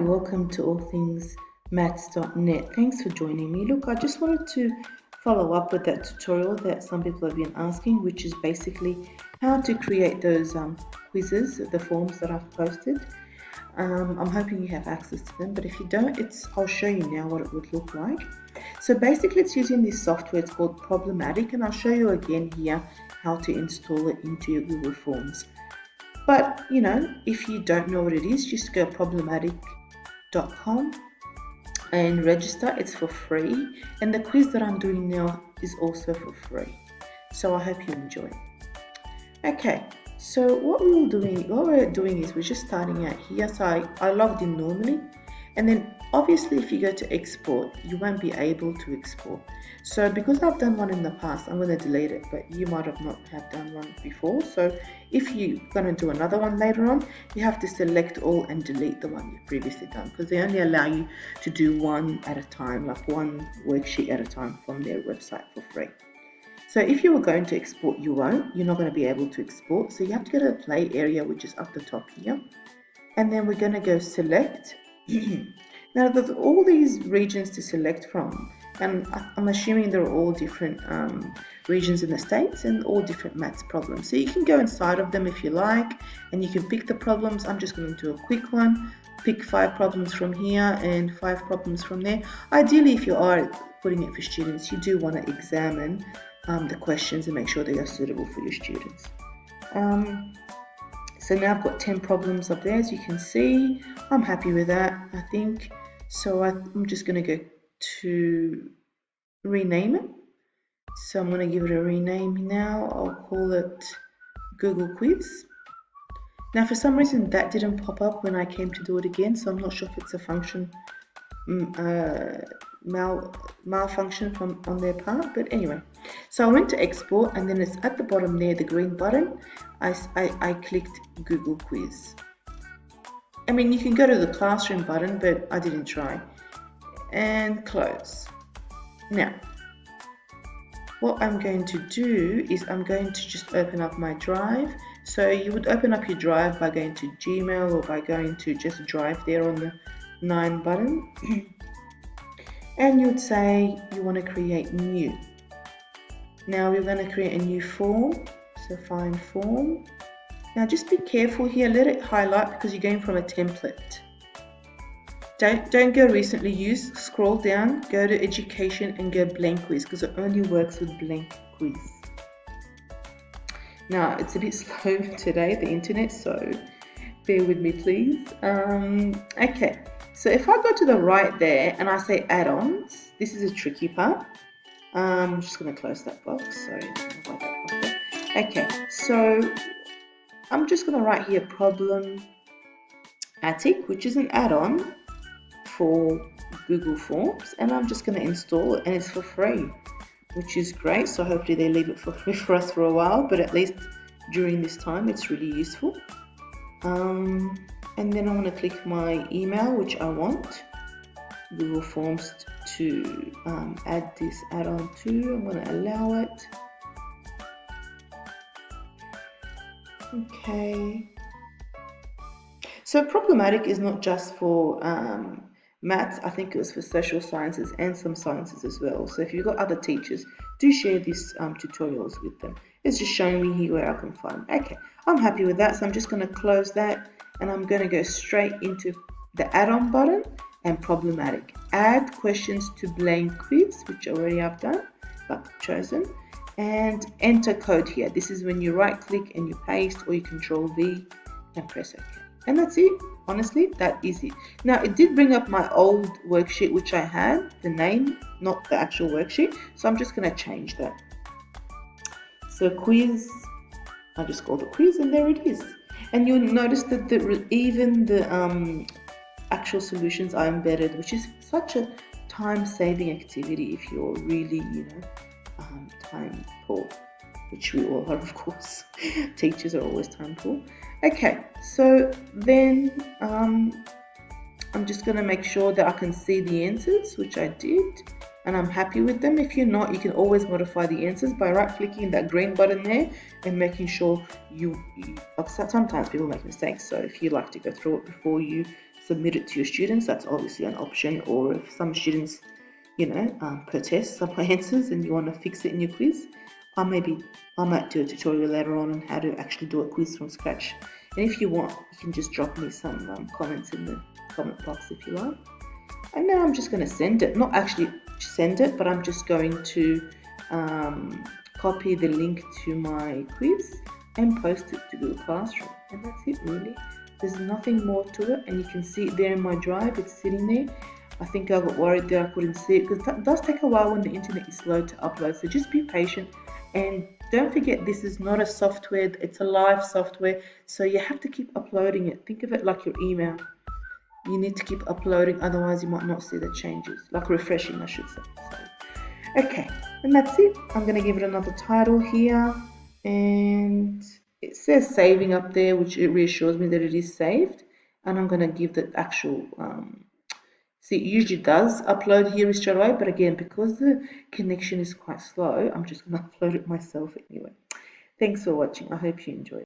welcome to allthingsmaths.net. Thanks for joining me. Look, I just wanted to follow up with that tutorial that some people have been asking, which is basically how to create those quizzes, the forms that I've posted. I'm hoping you have access to them, but if you don't, I'll show you now what it would look like. So basically it's using this software, it's called Problematic, and I'll show you again here how to install it into your Google Forms. But, if you don't know what it is, just go problematic.com and register. It's for free. And the quiz that I'm doing now is also for free. So I hope you enjoy. Okay, so what we're doing is we're just starting out here. So I logged in normally. And then obviously if you go to export, you won't be able to export. So because I've done one in the past, I'm going to delete it, but you might have not have done one before. So if you're going to do another one later on, you have to select all and delete the one you've previously done, because they only allow you to do one at a time, like one worksheet at a time from their website for free. So if you were going to export, you're not going to be able to export. So you have to go to the play area, which is up the top here. And then we're going to go select. Now there's all these regions to select from, and I'm assuming they're all different regions in the States and all different maths problems. So you can go inside of them if you like, and you can pick the problems. I'm just going to do a quick one, pick 5 problems from here and 5 problems from there. Ideally, if you are putting it for students, you do want to examine the questions and make sure they are suitable for your students. So now I've got 10 problems up there, as you can see. I'm happy with that, I think. So I'm just going to go to rename it. So I'm going to give it a rename now. I'll call it Google Quiz. Now for some reason that didn't pop up when I came to do it again, so I'm not sure if it's a function malfunction on their part, but anyway. So I went to export, and then it's at the bottom there, the green button. I clicked Google Quiz. I mean, you can go to the classroom button, but I didn't try. And close. Now, what I'm going to do is I'm going to just open up my drive. So you would open up your drive by going to Gmail or by going to just drive there on the 9 button. And you'd say you want to create new. Now we're going to create a new form. So find form. Now just be careful here, let it highlight because you're going from a template. Don't go recently used, scroll down, go to education and go blank quiz, because it only works with blank quiz. Now it's a bit slow today, the internet, so bear with me please. Okay, so if I go to the right there and I say add-ons, this is a tricky part. I'm just going to close that box, sorry. Okay, so I'm just going to write here Problematic, which is an add-on for Google Forms, and I'm just going to install it, and it's for free, which is great. So hopefully they leave it for free for us for a while, but at least during this time it's really useful. And then I'm going to click my email, which I want Google Forms to add this add-on to. I'm going to allow it. Okay. So Problematic is not just for maths. I think it was for social sciences and some sciences as well. So if you've got other teachers, do share these tutorials with them. It's just showing me here where I can find. Okay, I'm happy with that. So I'm just going to close that, and I'm going to go straight into the add-on button and Problematic. Add questions to blank quiz, which already I've done, but chosen. And enter code here. This is when you right click and you paste, or you control V and press OK. And that's it. Honestly, that is it. Now it did bring up my old worksheet, which I had, the name, not the actual worksheet. So I'm just going to change that. So quiz, I just called it quiz, and there it is. And you'll notice that even the actual solutions are embedded, which is such a time-saving activity if you're really, time poor, which we all are, of course. Teachers are always time poor. Okay, so then I'm just going to make sure that I can see the answers, which I did. and I'm happy with them. If you're not, you can always modify the answers by right-clicking that green button there and making sure sometimes people make mistakes, so if you like to go through it before you submit it to your students, that's obviously an option. Or if some students, protest some answers and you want to fix it in your quiz, I might do a tutorial later on how to actually do a quiz from scratch. And if you want, you can just drop me some comments in the comment box if you like. And now I'm just going to send it, not actually send it, but I'm just going to copy the link to my quiz and post it to Google Classroom. And that's it really. There's nothing more to it, and you can see it there in my drive. It's sitting there. I think I got worried that I couldn't see it because it does take a while when the internet is slow to upload. So just be patient, and don't forget this is not a software, it's a live software. So you have to keep uploading it. Think of it like your email. You need to keep uploading, otherwise you might not see the changes. Like refreshing, I should say. So, okay, and that's it. I'm going to give it another title here, and it says saving up there, which it reassures me that it is saved. And I'm going to give the actual see, it usually does upload here straight away, but again, because the connection is quite slow, I'm just going to upload it myself anyway. Thanks for watching. I hope you enjoyed.